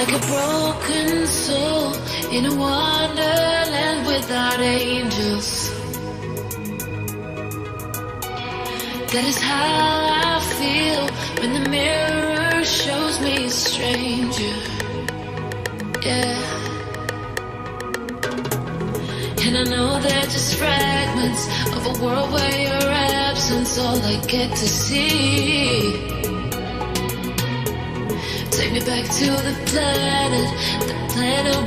like a broken soul in a wonderland without angels. That is how I feel when the mirror shows me a stranger. Yeah. And I know they're just fragments of a world where your absence all I get to see. Take me back to the planet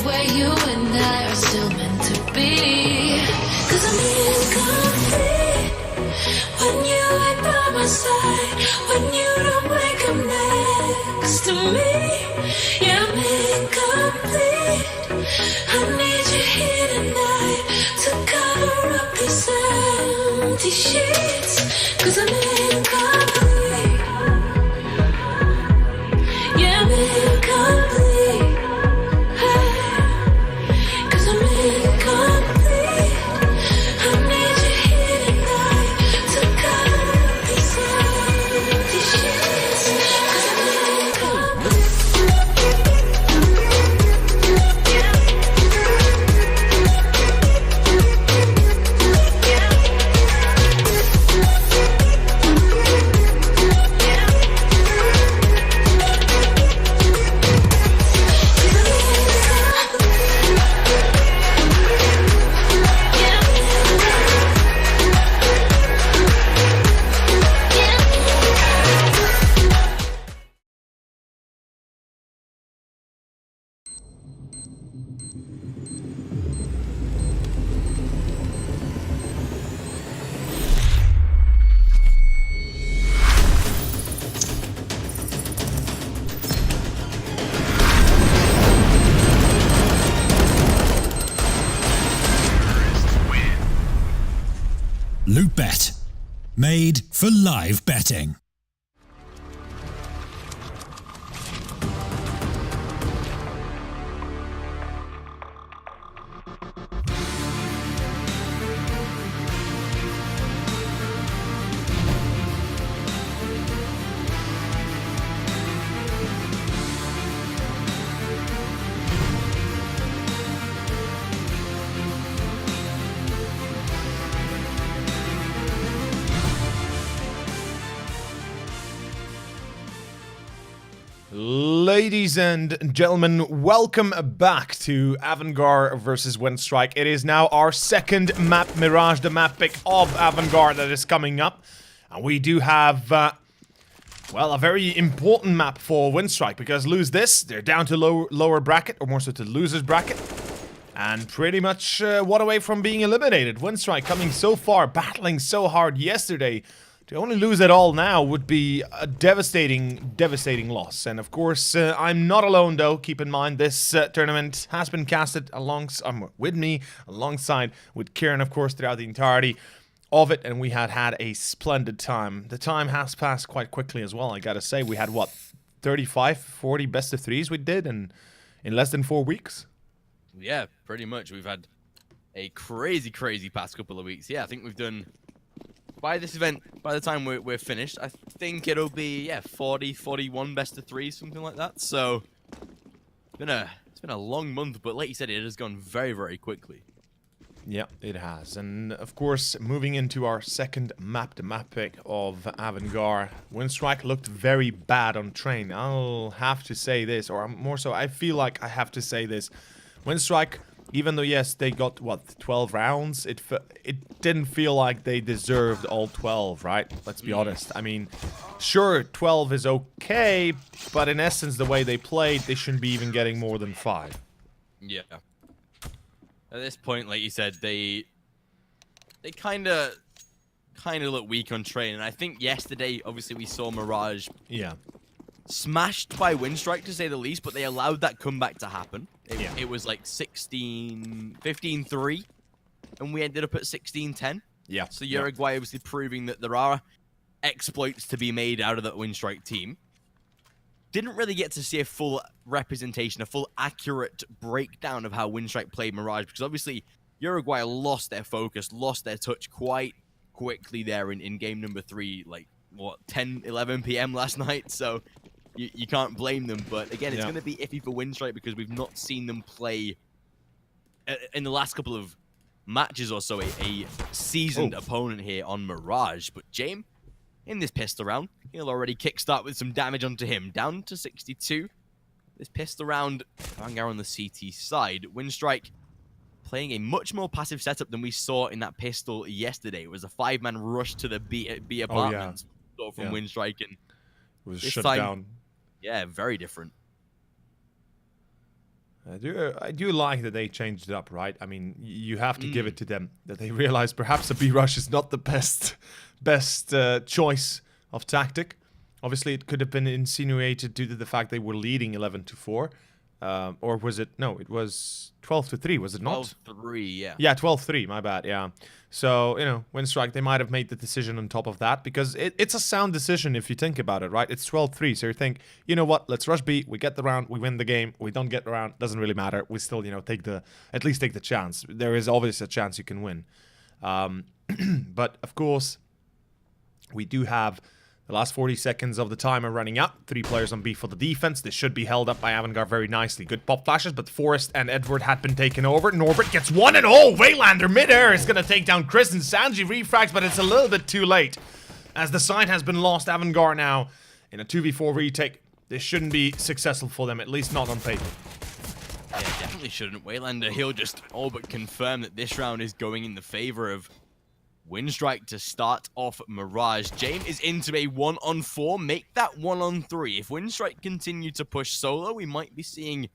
where you and I are still meant to be. 'Cause I'm incomplete when you ain't by my side, when you don't wake up next to me. Yeah, I'm incomplete. I need you here tonight to cover up these empty sheets. 'Cause I'm incomplete. Yeah, I'm incomplete. Hey, 'cause I'm incomplete. I need you here tonight to cover up these empty sheets. 'Cause I'm incomplete. Loot.bet, made for live betting. Ladies and gentlemen, welcome back to AVANGAR versus Winstrike. It is now our second map, Mirage, the map pick of AVANGAR that is coming up. And we do have, well, a very important map for Winstrike, because lose this, they're down to lower bracket, or more so to losers bracket. And pretty much one away from being eliminated. Winstrike coming so far, battling so hard yesterday. To only lose it all now would be a devastating loss. And of course, I'm not alone though. Keep in mind, this tournament has been casted with me, alongside with Kieran, of course, throughout the entirety of it. And we had a splendid time. The time has passed quite quickly as well, I gotta say. We had, what, 35, 40 best of threes we did in less than 4 weeks? Yeah, pretty much. We've had a crazy past couple of weeks. Yeah, I think we've done... By this event, by the time we're finished, I think it'll be, yeah, 40, 41 best of threes, something like that. So, it's been a long month, but like you said, it has gone very quickly. Yeah, it has. And of course, moving into our second map, the map pick of AVANGAR, Winstrike looked very bad on train. I'll have to say this, or more so, I feel like I have to say this. Winstrike, even though, yes, they got, what, 12 rounds, it didn't feel like they deserved all 12, right? Let's be honest. I mean, sure, 12 is okay, but in essence, the way they played, they shouldn't be even getting more than 5. Yeah. At this point, like you said, they kind of look weak on train. And I think yesterday, obviously, we saw Mirage smashed by Winstrike, to say the least, but they allowed that comeback to happen. It was like 15-3, and we ended up at 16-10. Yeah. So Uruguay obviously proving that there are exploits to be made out of that Winstrike team. Didn't really get to see a full representation, a full accurate breakdown of how Winstrike played Mirage, because obviously Uruguay lost their focus, lost their touch quite quickly there in game number 3, like, what, 10, 11 p.m. last night. So you can't blame them. But again, it's Yeah. going to be iffy for Winstrike because we've not seen them play in the last couple of matches or so a seasoned opponent here on Mirage. But James, in this pistol round, he'll already kickstart with some damage onto him. Down to 62. This pistol round, AVANGAR on the CT side. Winstrike playing a much more passive setup than we saw in that pistol yesterday. It was a 5-man rush to the B apartments from Winstrike, and It was this shut time, down. Yeah, very different. I do like that they changed it up, right? I mean, you have to give it to them that they realize perhaps a B rush is not the best choice of tactic. Obviously, it could have been insinuated due to the fact they were leading 11-4, or was it? No, it was 12-3. Was it not? 12-3, yeah. Yeah, 12-3. My bad. Yeah. So Winstrike, they might have made the decision on top of that because it's a sound decision if you think about it, right? It's 12-3, so you think, you know what? Let's rush B. We get the round. We win the game. We don't get the round. Doesn't really matter. We still, at least take the chance. There is always a chance you can win. But of course, we do have the last 40 seconds of the timer running out. 3 players on B for the defense. This should be held up by AVANGAR very nicely. Good pop flashes, but Forrest and Edward had been taken over. Norbert gets 1 and Waylander midair is going to take down Chris and Sanji refrags, but it's a little bit too late. As the side has been lost, AVANGAR now in a 2v4 retake. This shouldn't be successful for them, at least not on paper. Yeah, definitely shouldn't. Waylander, he'll just all but confirm that this round is going in the favor of Winstrike to start off Mirage. James is into a 1-on-4. Make that 1-on-3. If Winstrike continue to push solo, we might be seeing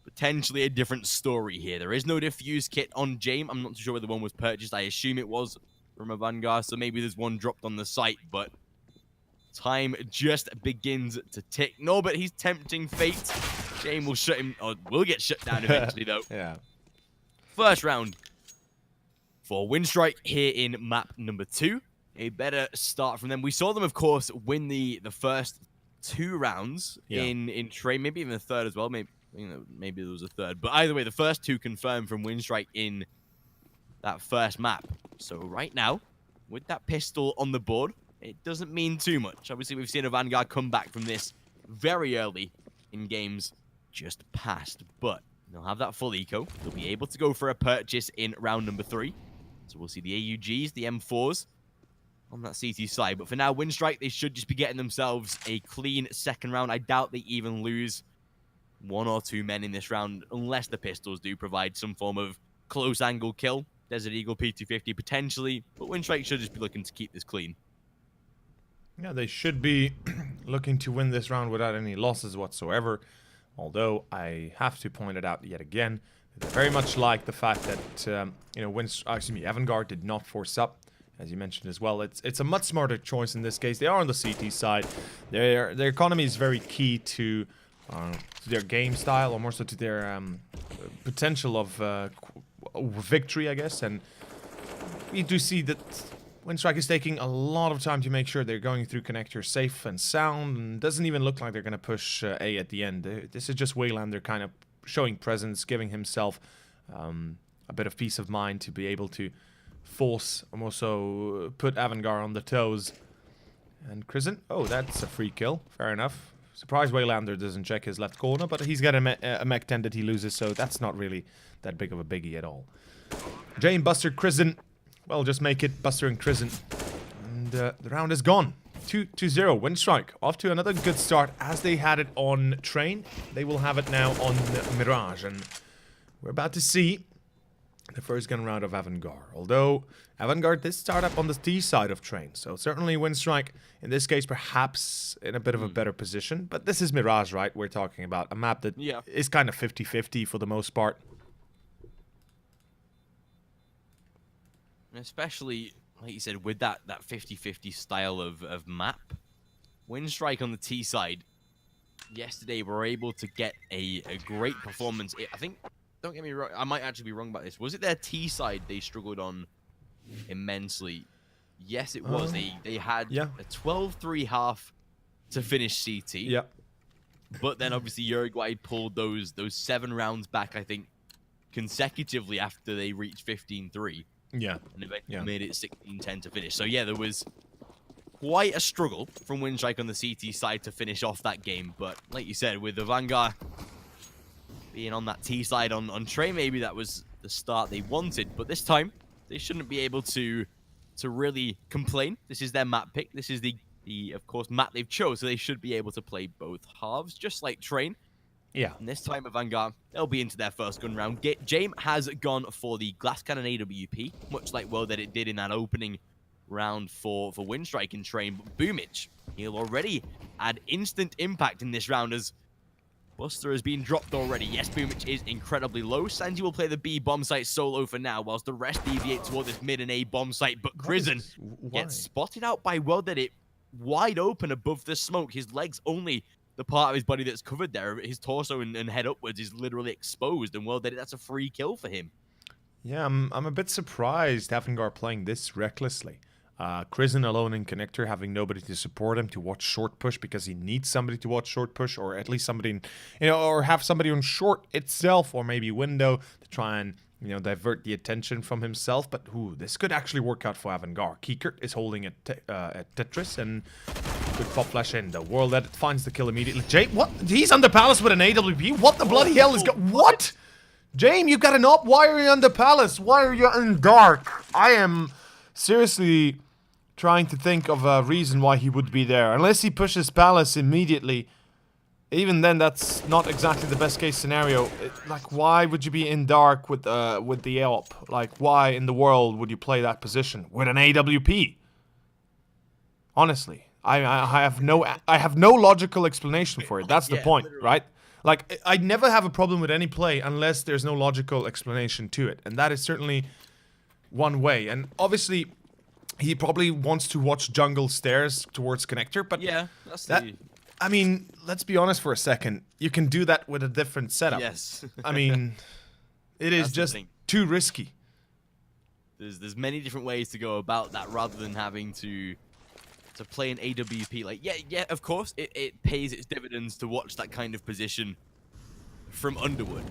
potentially a different story here. There is no defuse kit on James. I'm not too sure whether one was purchased. I assume it was from AVANGAR, so maybe there's one dropped on the site, but time just begins to tick. No, but he's tempting fate. James will shut him, or will get shut down eventually, though. Yeah. First round for Winstrike here in map number 2. A better start from them. We saw them, of course, win the first 2 rounds in train, maybe even the third as well. Maybe there was a third. But either way, the first 2 confirmed from Winstrike in that first map. So right now, with that pistol on the board, it doesn't mean too much. Obviously, we've seen AVANGAR come back from this very early in games just past. But they'll have that full eco. They'll be able to go for a purchase in round number 3. So we'll see the AUGs, the M4s on that CT side. But for now, Winstrike, they should just be getting themselves a clean second round. I doubt they even lose 1 or 2 men in this round, unless the pistols do provide some form of close angle kill. Desert Eagle, P250 potentially, but Winstrike should just be looking to keep this clean. Yeah, they should be looking to win this round without any losses whatsoever. Although I have to point it out yet again, I very much like the fact that AVANGAR did not force up, as you mentioned as well. It's a much smarter choice in this case. They are on the CT side. Their economy is very key to their game style, or more so to their potential of victory, I guess. And we do see that Winstrike is taking a lot of time to make sure they're going through connectors safe and sound, and doesn't even look like they're going to push A at the end. This is just Waylander kind of showing presence, giving himself a bit of peace of mind to be able to force, and also put AVANGAR on the toes. And Crescent, oh, that's a free kill. Fair enough. Surprised Waylander doesn't check his left corner, but he's got a mech 10 that he loses, so that's not really that big of a biggie at all. Jane, Buster, Crescent. Well, just make it Buster and Crescent. And the round is gone. 2-0. Winstrike off to another good start as they had it on Train. They will have it now on Mirage. And we're about to see the first gun round of AVANGAR. Although AVANGAR did start up on the T side of Train. So certainly Winstrike, in this case, perhaps in a bit of a better position. But this is Mirage, right? We're talking about a map that is kind of 50-50 for the most part. And especially, like you said, with that 50-50 style of map, Winstrike on the T side, yesterday were able to get a great performance. I think, don't get me wrong, I might actually be wrong about this. Was it their T side they struggled on immensely? Yes, it was. They had a 12-3 half to finish CT. Yeah. But then obviously Uruguay pulled those 7 rounds back, I think, consecutively after they reached 15-3. Yeah. And eventually made it 16-10 to finish. So yeah, there was quite a struggle from Winstrike on the CT side to finish off that game. But like you said, with the AVANGAR being on that T side on Trey, maybe that was the start they wanted. But this time, they shouldn't be able to really complain. This is their map pick. This is the of course, map they've chose, so they should be able to play both halves, just like Train. Yeah. And this time AVANGAR, they'll be into their first gun round. Jame has gone for the glass cannon AWP, much like that it did in that opening round for Winstrike and Train. But Boomich, he'll already add instant impact in this round as Buster has been dropped already. Yes, Boomich is incredibly low. Sanji will play the B bomb site solo for now, whilst the rest deviate toward this mid and A bomb site. But Crizzen gets spotted out by It wide open above the smoke. His legs only the part of his body that's covered there. His torso and head upwards is literally exposed, and that's a free kill for him. Yeah, I'm a bit surprised AVANGAR playing this recklessly. Crizzen alone in connector, having nobody to support him to watch short push because he needs somebody to watch short push, or at least somebody, or have somebody on short itself, or maybe window to try and divert the attention from himself. But this could actually work out for AVANGAR. Kiekert is holding at Tetris and good pop flash in. The World Edit finds the kill immediately. Jame, what? He's under Palace with an AWP. What the bloody hell is what? Jame, you got an op. Why are you under Palace? Why are you in dark? I am seriously trying to think of a reason why he would be there. Unless he pushes Palace immediately. Even then, that's not exactly the best case scenario. Like, why would you be in dark with the AWP? Like, why in the world would you play that position with an AWP? Honestly, I have no logical explanation for it. That's the point, literally. Right? Like, I never have a problem with any play unless there's no logical explanation to it, and that is certainly one way. And obviously, he probably wants to watch jungle stairs towards connector, but yeah, that's the... I mean, let's be honest for a second. You can do that with a different setup. Yes. I mean, it is just too risky. There's many different ways to go about that rather than having to play an AWP. Like, yeah, of course, it pays its dividends to watch that kind of position from Underwood.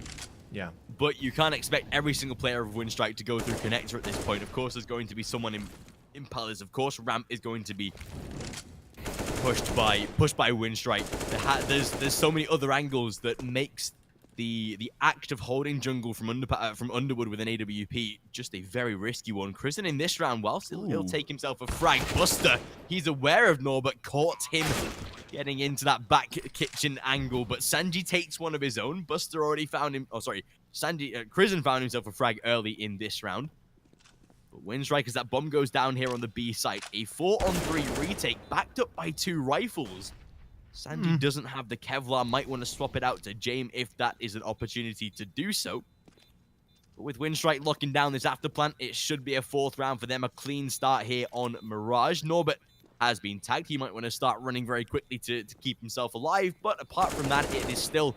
Yeah. But you can't expect every single player of Winstrike to go through connector at this point. Of course, there's going to be someone in Palace. Of course, Ramp is going to be pushed by Winstrike. There's so many other angles that makes the act of holding jungle from Underwood with an AWP just a very risky one. Crizzen in this round, whilst he'll take himself a frag. Buster, he's aware of Norbert, caught him getting into that back kitchen angle, but Sanji takes one of his own. Buster already found him. Oh, sorry, Crizzen found himself a frag early in this round. But Winstrike, as that bomb goes down here on the B site, a 4-on-3 retake backed up by 2 rifles. Sanji doesn't have the Kevlar, might want to swap it out to Jame if that is an opportunity to do so. But with Winstrike locking down this afterplant, it should be a 4th round for them. A clean start here on Mirage. Norbert has been tagged. He might want to start running very quickly to keep himself alive. But apart from that, it is still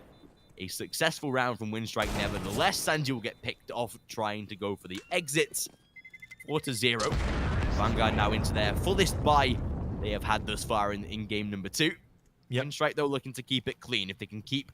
a successful round from Winstrike nevertheless. Sanji will get picked off trying to go for the exits. 4-0. AVANGAR now into their fullest buy they have had thus far in game number 2. Yep. Winstrike, though, looking to keep it clean. If they can keep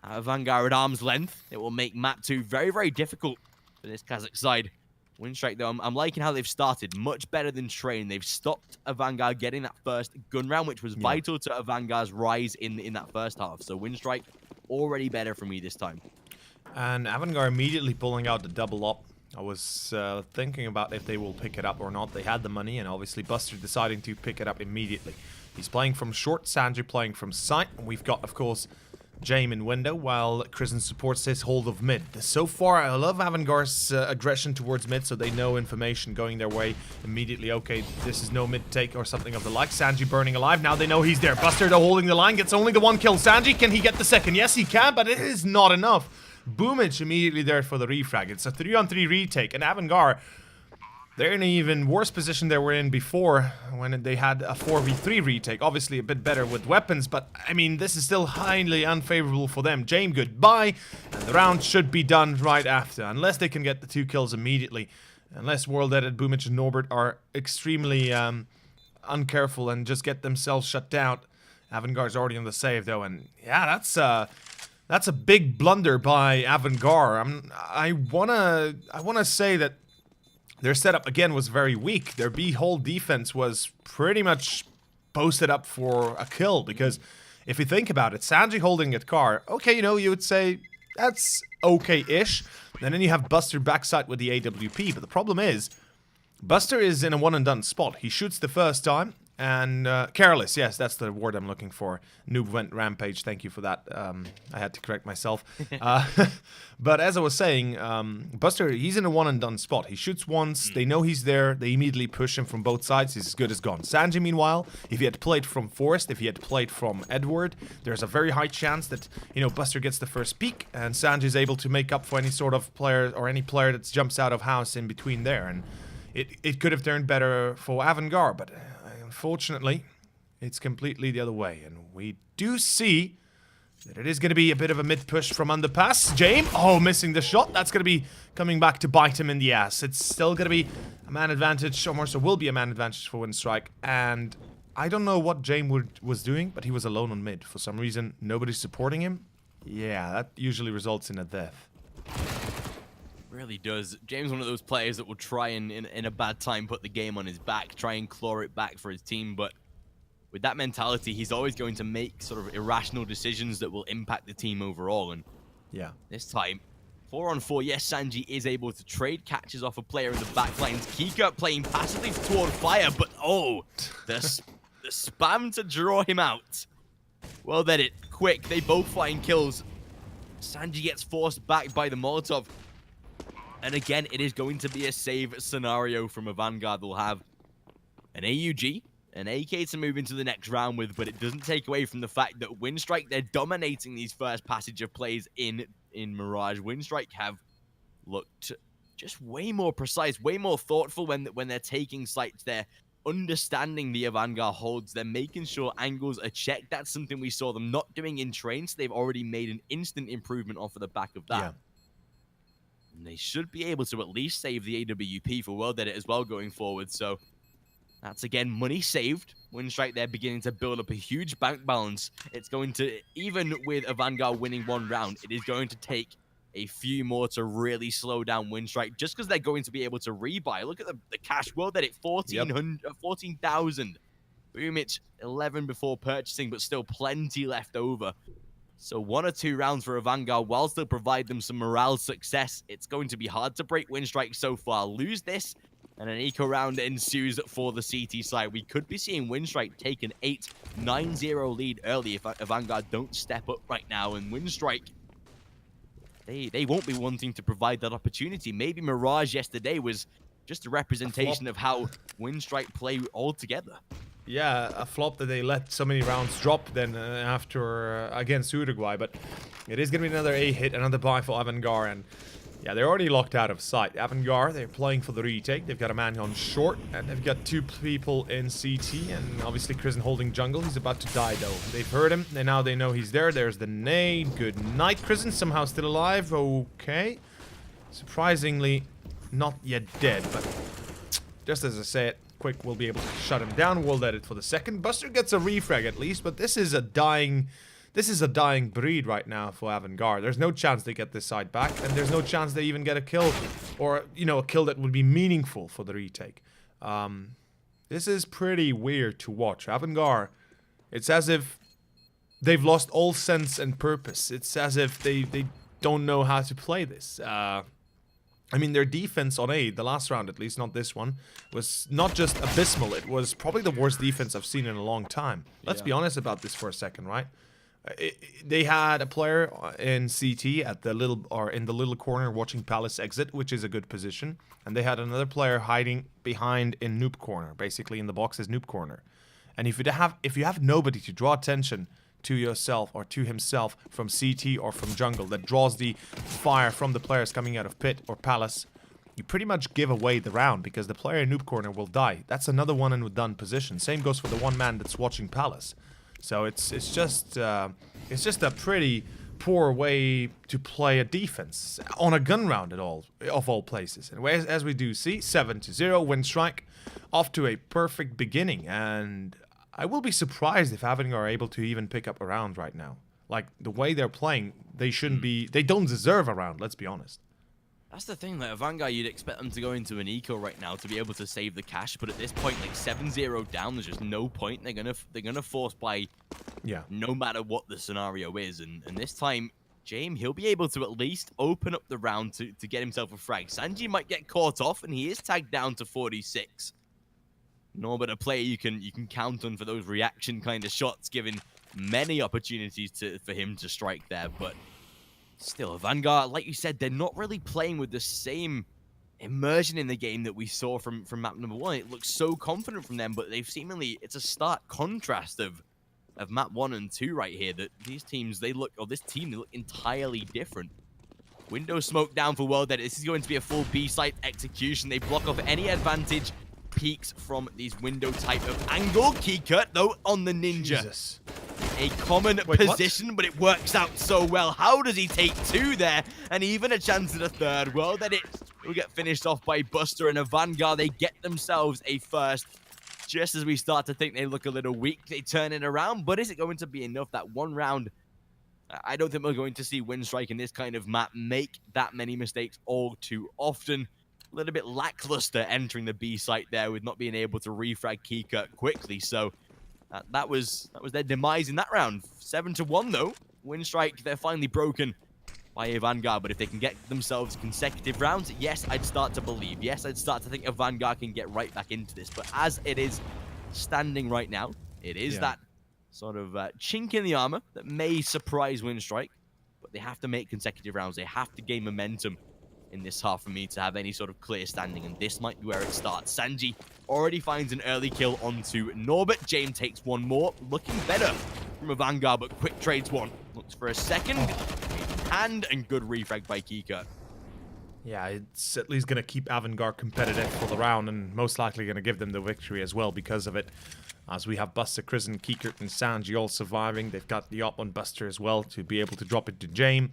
AVANGAR at arm's length, it will make map 2 very, very difficult for this Kazakh side. Winstrike, though, I'm liking how they've started. Much better than Train. They've stopped AVANGAR getting that first gun round, which was vital to AVANGAR's rise in that first half. So Winstrike, already better for me this time. And AVANGAR immediately pulling out the double up. I was thinking about if they will pick it up or not. They had the money, and obviously Buster deciding to pick it up immediately. He's playing from short, Sanji playing from sight, and we've got, of course, Jame in window, while Crizzen supports his hold of mid. So far, I love AVANGAR's aggression towards mid, so they know information going their way immediately. Okay, this is no mid take or something of the like. Sanji burning alive. Now they know he's there. Buster, though, holding the line, gets only the 1 kill. Sanji, can he get the second? Yes, he can, but it is not enough. Boomich immediately there for the refrag. It's a 3-on-3 retake, and AVANGAR, they're in an even worse position they were in before when they had a 4v3 retake. Obviously a bit better with weapons, but I mean, this is still highly unfavorable for them. Jame, goodbye, and the round should be done right after, unless they can get the 2 kills immediately. Unless World Edit, Boomich, and Norbert are extremely uncareful and just get themselves shut down. AVANGAR's already on the save, though, and yeah, that's a big blunder by AVANGAR. I wanna say that their setup, again, was very weak. Their B whole defense was pretty much posted up for a kill, because if you think about it, Sanji holding at car, okay, you know, you would say that's okay-ish. And then you have Buster backside with the AWP, but the problem is, Buster is in a one-and-done spot. He shoots the first time, and careless, yes, that's the word I'm looking for. Noob went rampage, thank you for that. I had to correct myself. But as I was saying, Buster, he's in a one-and-done spot. He shoots once, they know he's there, they immediately push him from both sides, he's as good as gone. Sanji, meanwhile, if he had played from Forest, if he had played from Edward, there's a very high chance that, you know, Buster gets the first peek, and Sanji is able to make up for any sort of player, or any player that jumps out of house in between there, and it could have turned better for AVANGAR, but unfortunately, it's completely the other way. And we do see that it is going to be a bit of a mid-push from underpass. James, oh, missing the shot. That's going to be coming back to bite him in the ass. It's still going to be a man advantage, or more so will be a man advantage for Winstrike. And I don't know what James was doing, but he was alone on mid. For some reason, nobody's supporting him. Yeah, that usually results in a death. Really does. James, one of those players that will try and, in a bad time, put the game on his back, try and claw it back for his team, but with that mentality, he's always going to make sort of irrational decisions that will impact the team overall, and yeah, this time, 4-on-4, yes, Sanji is able to trade catches off a player in the backlines. Kika playing passively toward fire, but oh, the spam to draw him out. Well, then quick, they both find kills. Sanji gets forced back by the Molotov. And again, it is going to be a save scenario from a Vanguard. They'll have an AUG, an AK to move into the next round with, but it doesn't take away from the fact that Winstrike, they're dominating these first passage of plays in Mirage. Winstrike have looked just way more precise, way more thoughtful when they're taking sites. They're understanding the AVANGAR holds. They're making sure angles are checked. That's something we saw them not doing in train, so they've already made an instant improvement off of the back of that. Yeah. And they should be able to at least save the AWP for World Edit as well going forward. So that's, again, money saved. Winstrike, they're beginning to build up a huge bank balance. It's going to, even with AVANGAR winning one round, it is going to take a few more to really slow down Winstrike, just because they're going to be able to rebuy. Look at the cash. World Edit, 14,000. Boom, it's 11 before purchasing, but still plenty left over. So 1 or 2 rounds for AVANGAR, while still provide them some morale success. It's going to be hard to break Winstrike so far. Lose this, and an eco round ensues for the CT side. We could be seeing Winstrike take an 8-9-0 lead early if AVANGAR don't step up right now. And Winstrike, they won't be wanting to provide that opportunity. Maybe Mirage yesterday was just a representation of how Winstrike play altogether. Yeah, a flop that they let so many rounds drop then after against Uruguay, but it is going to be another A hit, another buy for AVANGAR, and yeah, they're already locked out of sight. AVANGAR, they're playing for the retake. They've got a man on short, and they've got 2 people in CT, and obviously Krisen holding jungle. He's about to die though. They've heard him, and now they know he's there. There's the nade. Good night, Krisen. Somehow still alive. Okay. Surprisingly, not yet dead, but just as I said, Quick will be able to shut him down. World Edit for the second. Buster gets a refrag at least, but this is a dying breed right now for AVANGAR. There's no chance they get this side back, and there's no chance they even get a kill, or, you know, a kill that would be meaningful for the retake. This is pretty weird to watch. AVANGAR, it's as if they've lost all sense and purpose. It's as if they don't know how to play this. I mean, their defense on A, the last round at least, not this one, was not just abysmal. It was probably the worst defense I've seen in a long time. Let's be honest about this for a second, right? They had a player in CT at the in the little corner watching Palace exit, which is a good position, and they had another player hiding behind in noob corner, basically in the box as noob corner. And if you have nobody to draw attention to yourself or to himself from CT or from jungle that draws the fire from the players coming out of pit or palace, you pretty much give away the round because the player in noob corner will die. That's another one and done position. Same goes for the one man that's watching palace. So it's just a pretty poor way to play a defense on a gun round of all places. And as we do see, 7-0, Winstrike off to a perfect beginning, and I will be surprised if AVANGAR are able to even pick up a round right now. Like, the way they're playing, they don't deserve a round, let's be honest. That's the thing, like, AVANGAR, you'd expect them to go into an eco right now to be able to save the cash, but at this point, like, 7-0 down, there's just no point. They're gonna force buy, no matter what the scenario is, and this time, James, he'll be able to at least open up the round to get himself a frag. Sanji might get caught off, and he is tagged down to 46. Norbert, a player you can count on for those reaction kind of shots, given many opportunities for him to strike there, but still, AVANGAR, like you said, they're not really playing with the same immersion in the game that we saw from map number 1. It looks so confident from them, but they've seemingly, it's a stark contrast of map 1 and 2 right here, that these teams, they look entirely different. Window smoke down for World Edit. This is going to be a full B-site execution. They block off any advantage peaks from these window type of angle. Key cut, though, on the Ninja. Jesus. A common position, but it works out so well. How does he take 2 there? And even a chance at a third. Well, then it will get finished off by Buster and AVANGAR. They get themselves a first. Just as we start to think they look a little weak, they turn it around. But is it going to be enough? That one round, I don't think we're going to see Winstrike in this kind of map make that many mistakes all too often. A little bit lackluster entering the B site there with not being able to refrag Keycut quickly. So that was their demise in that round. 7-1 though. Winstrike, they're finally broken by AVANGAR, but if they can get themselves consecutive rounds, yes, I'd start to believe. Yes, I'd start to think AVANGAR can get right back into this. But as it is standing right now, it is that sort of chink in the armor that may surprise Winstrike, but they have to make consecutive rounds. They have to gain momentum in this half for me to have any sort of clear standing, and this might be where it starts. Sanji already finds an early kill onto Norbert. James takes one more, looking better from AVANGAR, but quick trades one. Looks for a second, and good refrag by Kika. Yeah, it's at least going to keep AVANGAR competitive for the round, and most likely going to give them the victory as well because of it. As we have Buster, Kristen, Kikert, and Sanji all surviving. They've got the op on Buster as well to be able to drop it to James.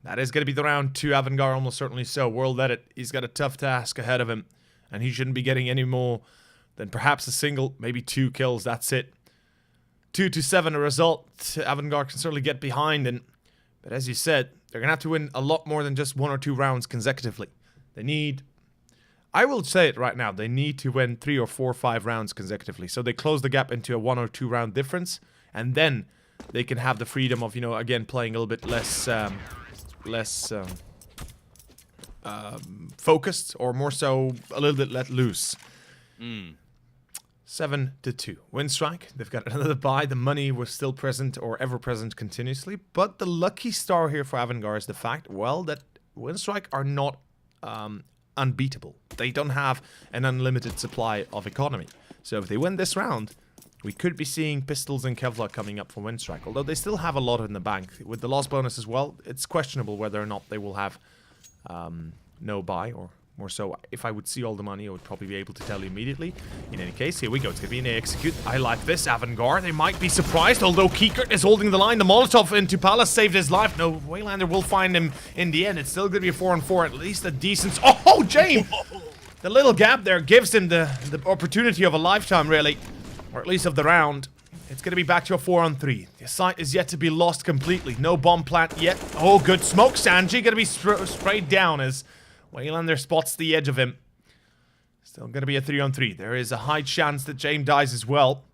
That is going to be the round 2. AVANGAR almost certainly so. World Edit, he's got a tough task ahead of him, and he shouldn't be getting any more than perhaps a single, maybe 2 kills. That's it. 2-7 a result. AVANGAR can certainly get behind, but as you said, they're going to have to win a lot more than just 1 or 2 rounds consecutively. They need, I will say it right now, they need to win 3 or 4 or 5 rounds consecutively. So they close the gap into a 1 or 2 round difference, and then they can have the freedom of, again, playing a little bit less focused, or more so a little bit let loose. 7-2. Winstrike, they've got another buy. The money was still present, or ever present continuously, but the lucky star here for AVANGAR is the fact, well, that Winstrike are not unbeatable. They don't have an unlimited supply of economy. So if they win this round, we could be seeing pistols and Kevlar coming up for Winstrike, although they still have a lot in the bank. With the loss bonus as well, it's questionable whether or not they will have no buy, or more so, if I would see all the money, I would probably be able to tell you immediately. In any case, here we go. It's going to be an execute. I like this. AVANGAR, they might be surprised, although Kikert is holding the line. The Molotov into Palace saved his life. No, Waylander will find him in the end. It's still going to be a 4-on-4, at least a decent... Oh, James! The little gap there gives him the opportunity of a lifetime, really. Or at least of the round. It's going to be back to a 4-on-3. The site is yet to be lost completely. No bomb plant yet. Oh, good smoke. Sanji going to be sprayed down as Waylander spots the edge of him. Still going to be a 3-on-3. There is a high chance that James dies as well.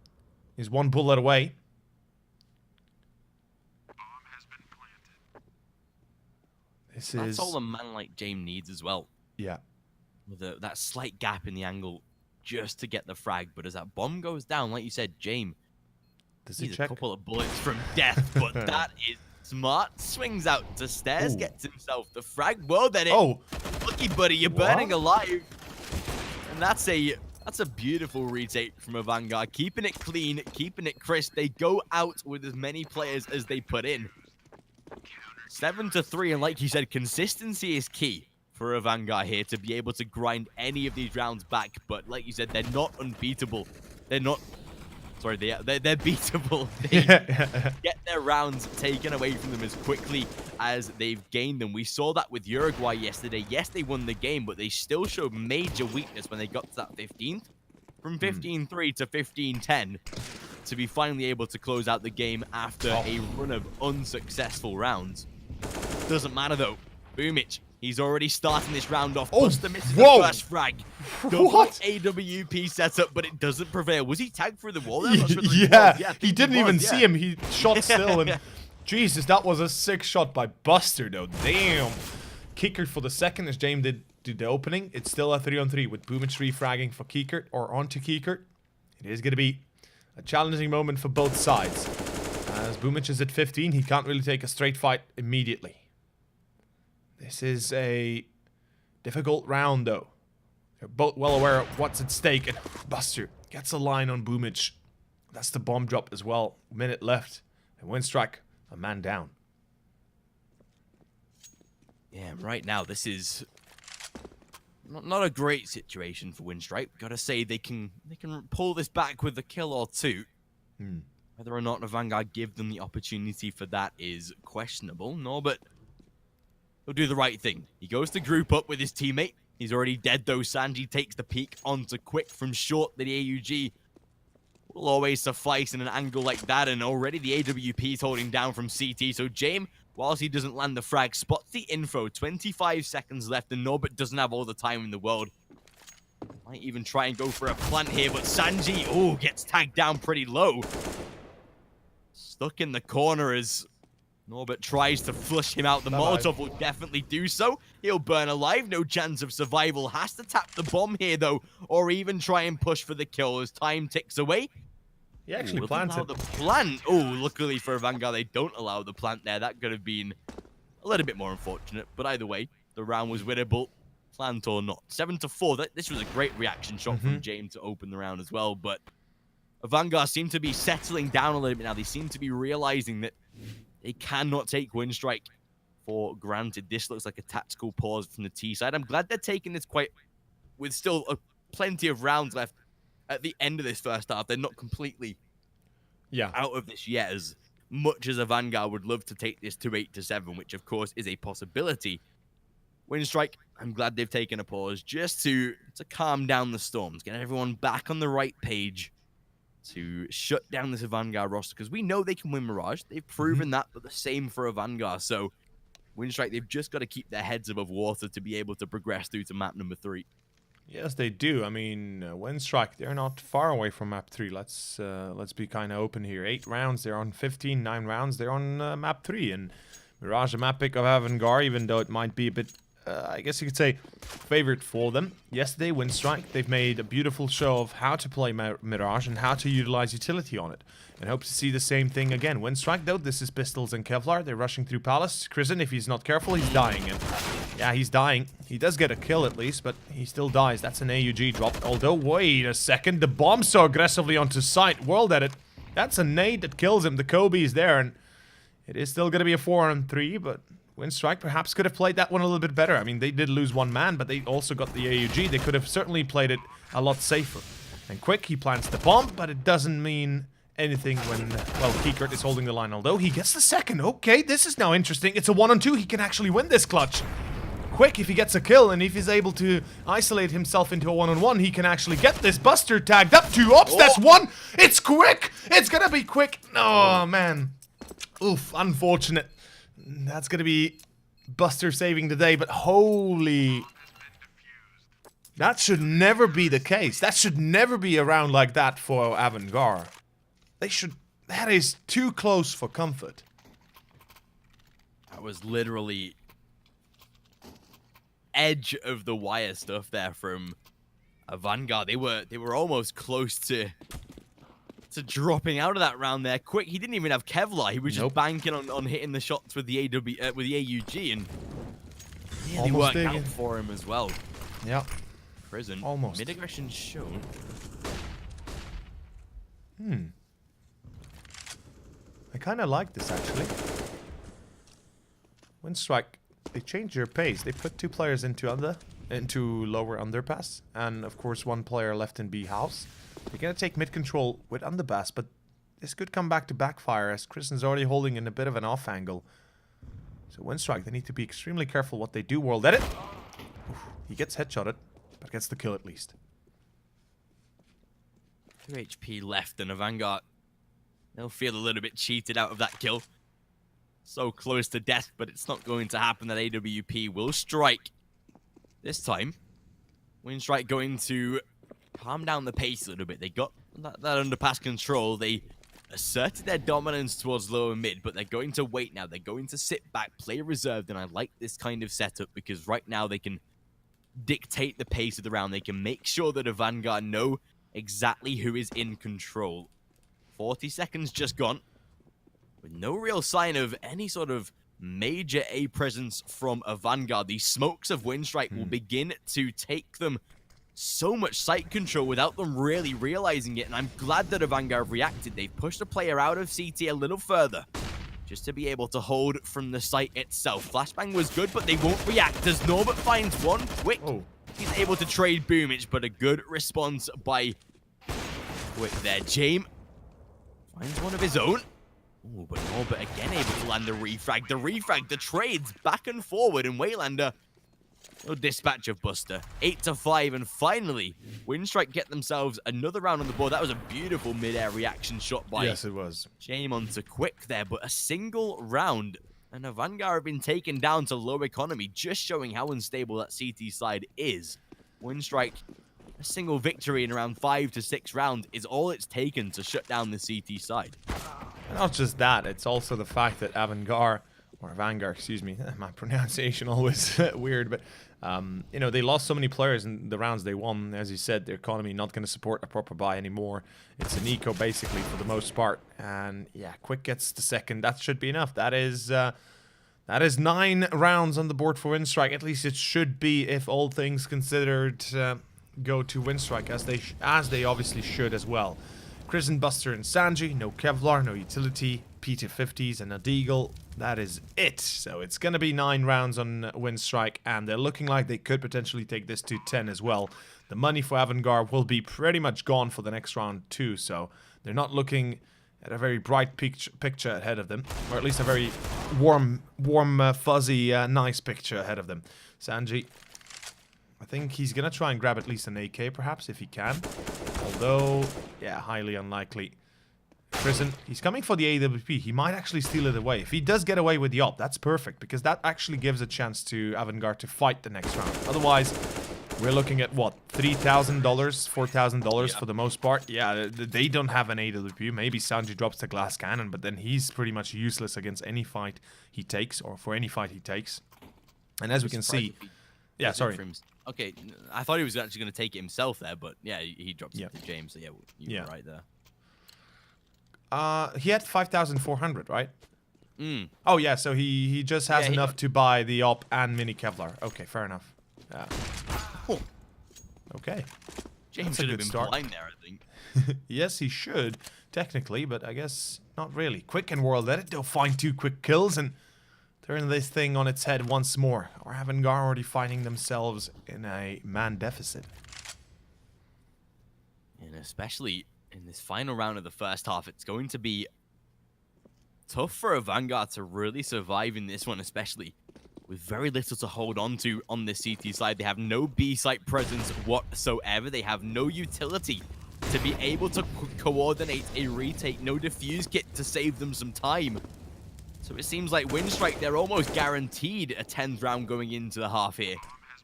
He's 1 bullet away. That's all a man like James needs as well. Yeah. With that slight gap in the angle just to get the frag, but as that bomb goes down, like you said, James, he's a couple of bullets from death, but that is smart. Swings out to stairs, gets himself the frag. Well, then lucky buddy, you're burning alive, and that's a beautiful retake from AVANGAR, keeping it clean, keeping it crisp. They go out with as many players as they put in. 7-3, and like you said, consistency is key for AVANGAR here to be able to grind any of these rounds back. But like you said, they're not unbeatable. They're not... Sorry, they're beatable. They get their rounds taken away from them as quickly as they've gained them. We saw that with Uruguay yesterday. Yes, they won the game, but they still showed major weakness when they got to that 15th. From 15-3 to 15-10 to be finally able to close out the game after a run of unsuccessful rounds. Doesn't matter though. Boomich He's already starting this round off. Oh, Buster misses whoa. the first frag. Double What? AWP setup, but it doesn't prevail. Was he tagged through the wall there? I'm not sure that he Yeah, was. I he think didn't was, even yeah. see him. He shot still, and Jesus, that was a sick shot by Buster, though. Damn. Kickert for the second as James did the opening. It's still a 3-on-3 with Boomich refragging for Kickert or onto Kickert. It is going to be a challenging moment for both sides. As Boomich is at 15, he can't really take a straight fight immediately. This is a difficult round, though. They're both well aware of what's at stake, and Buster gets a line on Boomich. That's the bomb drop as well. Minute left, and Winstrike, a man down. Yeah, right now this is not a great situation for Winstrike. Gotta say they can pull this back with a kill or two. Whether or not Vanguard give them the opportunity for that is questionable. No, but he'll do the right thing. He goes to group up with his teammate. He's already dead though. Sanji takes the peek onto Quick from short. The AUG will always suffice in an angle like that, and already the AWP is holding down from CT. So James, whilst he doesn't land the frag, spots the info. 25 seconds left, and Norbert doesn't have all the time in the world. Might even try and go for a plant here, but Sanji, oh, gets tagged down pretty low. Stuck in the corner as Norbert tries to flush him out. The Molotov will definitely do so. He'll burn alive, no chance of survival. Has to tap the bomb here, though, or even try and push for the kill as time ticks away. He actually planted. The plant. Oh, luckily for Vanguard, they don't allow the plant there. That could have been a little bit more unfortunate. But either way, the round was winnable, plant or not. 7-4. This was a great reaction shot from James to open the round as well. But Vanguard seem to be settling down a little bit now. They seem to be realizing that they cannot take Winstrike for granted. This looks like a tactical pause from the T side. I'm glad they're taking this quite with still plenty of rounds left at the end of this first half. They're not completely out of this yet, as much as a Vanguard would love to take this to 8-7, which of course is a possibility. Winstrike, I'm glad they've taken a pause just to calm down the storms, get everyone back on the right page to shut down this Vanguard roster, because we know they can win Mirage. They've proven that, but the same for a Vanguard. So Winstrike, they've just got to keep their heads above water to be able to progress through to map number 3. Yes, they do. I mean, Winstrike, they're not far away from map 3. Let's be kind of open here. 8 rounds, they're on 15. 9 rounds, they're on map 3. And Mirage, a map pick of AVANGAR, even though it might be a bit, I guess you could say, favorite for them. Yesterday, Winstrike, they've made a beautiful show of how to play Mirage and how to utilize utility on it. And hope to see the same thing again. Winstrike, though, this is Pistols and Kevlar. They're rushing through Palace. Krisen, if he's not careful, he's dying. And yeah, he's dying. He does get a kill at least, but he still dies. That's an AUG drop. Although, wait a second. The bomb so aggressively onto site. World edit. That's a nade that kills him. The Kobe is there, and it is still going to be a 4-on-3, but Winstrike perhaps could have played that one a little bit better. I mean, they did lose one man, but they also got the AUG. They could have certainly played it a lot safer. And Quick, he plants the bomb, but it doesn't mean anything when, well, Kickert is holding the line. Although he gets the second. Okay, this is now interesting. It's a 1-on-2. He can actually win this clutch. Quick, if he gets a kill and if he's able to isolate himself into a 1-on-1, he can actually get this. Buster tagged up. 2 ops. That's 1. It's Quick. It's gonna be Quick. Oh, man. Oof, unfortunate. That's gonna be Buster saving the day, but holy... That should never be the case. That should never be a round like that for AVANGAR. They should... That is too close for comfort. That was literally edge of the wire stuff there from a Vanguard. They were almost close to dropping out of that round there. Quick, he didn't even have Kevlar. He was just banking on hitting the shots with the AUG, and nearly worked out for him as well. Yeah. Prison. Almost. Mid aggression shown. I kind of like this, actually. Winstrike, they changed their pace. They put 2 players into lower underpass, and of course 1 player left in B house. They're gonna take mid control with underpass, but this could come back to backfire as Kristen's already holding in a bit of an off angle. So Winstrike, they need to be extremely careful what they do. World edit. Oof, he gets headshotted, but gets the kill at least. 2 HP left, and a Vanguard, they'll feel a little bit cheated out of that kill. so close to death, but it's not going to happen. That AWP will strike. This time, Winstrike going to calm down the pace a little bit. They got that underpass control. They asserted their dominance towards lower mid, but they're going to wait now. They're going to sit back, play reserved, and I like this kind of setup because right now they can dictate the pace of the round. They can make sure that AVANGAR know exactly who is in control. 40 seconds just gone, with no real sign of any sort of major A presence from AVANGAR. The smokes of Winstrike will begin to take them so much sight control without them really realizing it, and I'm glad that AVANGAR reacted. They've pushed the player out of CT a little further, just to be able to hold from the site itself. Flashbang was good, but they won't react as Norbert finds one quick. He's able to trade Boomage, but a good response by Quick there. James finds one of his own. Ooh, but Norbert again able to land the refrag. The trades back and forward, and Waylander, no dispatch of Buster. 8-5, and finally, Winstrike get themselves another round on the board. That was a beautiful mid-air reaction shot by Yes, it was. James onto Quick there, but a single round, and AVANGAR have been taken down to low economy, just showing how unstable that CT side is. Winstrike, a single victory in around 5 to 6 rounds is all it's taken to shut down the CT side. And not just that, it's also the fact that AVANGAR, excuse me, my pronunciation always weird, but you know, they lost so many players in the rounds they won. As you said, their economy not going to support a proper buy anymore. It's an eco basically for the most part, and yeah, Quick gets the second. That should be enough. That is 9 rounds on the board for Winstrike. At least it should be, if all things considered go to Winstrike, as they obviously should as well. Chris and Buster and Sanji, no Kevlar, no utility, P250s and a Deagle. That is it. So it's going to be 9 rounds on Winstrike, and they're looking like they could potentially take this to 10 as well. The money for AVANGAR will be pretty much gone for the next round too, so they're not looking at a very bright picture ahead of them, or at least a very warm, fuzzy, nice picture ahead of them. Sanji, I think he's going to try and grab at least an AK perhaps if he can. Although, yeah, highly unlikely. Prison, he's coming for the AWP. He might actually steal it away. If he does get away with the op, that's perfect, because that actually gives a chance to AVANGAR to fight the next round. Otherwise, we're looking at, what, $3,000, $4,000 for the most part? Yeah, they don't have an AWP. Maybe Sanji drops the glass cannon, but then he's pretty much useless against any fight he takes, or for any fight he takes. And as we can see... Yeah, sorry. Okay, I thought he was actually going to take it himself there, but yeah, he drops it to James, so yeah, you were right there. He had 5,400, right? Oh yeah, so he just has enough to buy the op and mini Kevlar. Okay, fair enough. Okay. James should have been blind there, I think. Yes, he should, technically, but I guess not really. Quick and World Edit, they'll find 2 quick kills and turn this thing on its head once more. Or AVANGAR already finding themselves in a man deficit. And especially in this final round of the first half, it's going to be tough for AVANGAR to really survive in this one, especially with very little to hold on to on the CT side. They have no B site presence whatsoever. They have no utility to be able to coordinate a retake, no defuse kit to save them some time. So it seems like Winstrike, they're almost guaranteed a 10th round going into the half here.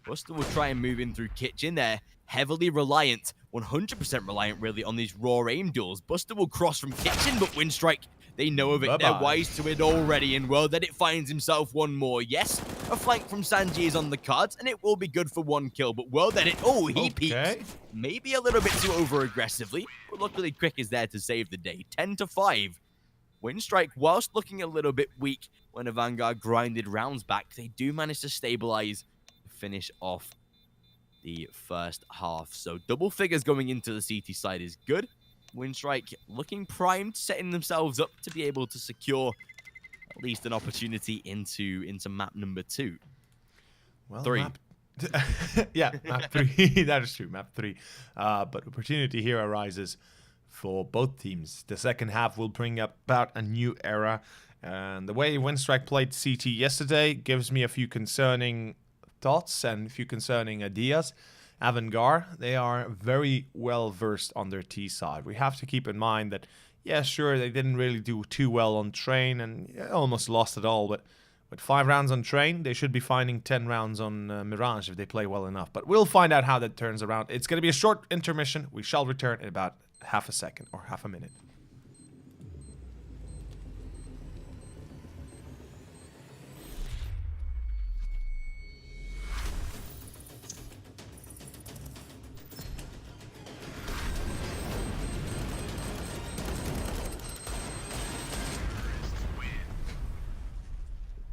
Buster will try and move in through Kitchen there. Heavily reliant, 100% reliant really on these raw aim duels. Buster will cross from Kitchen, but Winstrike, they know of it. Bye-bye. They're wise to it already, and World Edit finds himself one more. Yes, a flank from Sanji is on the cards, and it will be good for 1 kill, but World Edit, he peeks. Maybe a little bit too over-aggressively, but luckily Quick is there to save the day. 10-5. Winstrike, whilst looking a little bit weak when AVANGAR grinded rounds back, they do manage to stabilize, finish off the first half. So double figures going into the CT side is good. Winstrike looking primed, setting themselves up to be able to secure at least an opportunity into map number 2. Well, 3. Yeah, map 3. That is true, map 3. But opportunity here arises for both teams. The second half will bring about a new era. And the way Winstrike played CT yesterday gives me a few concerning thoughts and a few concerning ideas. AVANGAR, they are very well versed on their T side. We have to keep in mind that, yeah, sure, they didn't really do too well on train and almost lost it all, but with 5 rounds on train, they should be finding 10 rounds on Mirage if they play well enough. But we'll find out how that turns around. It's going to be a short intermission. We shall return in about half a second or half a minute.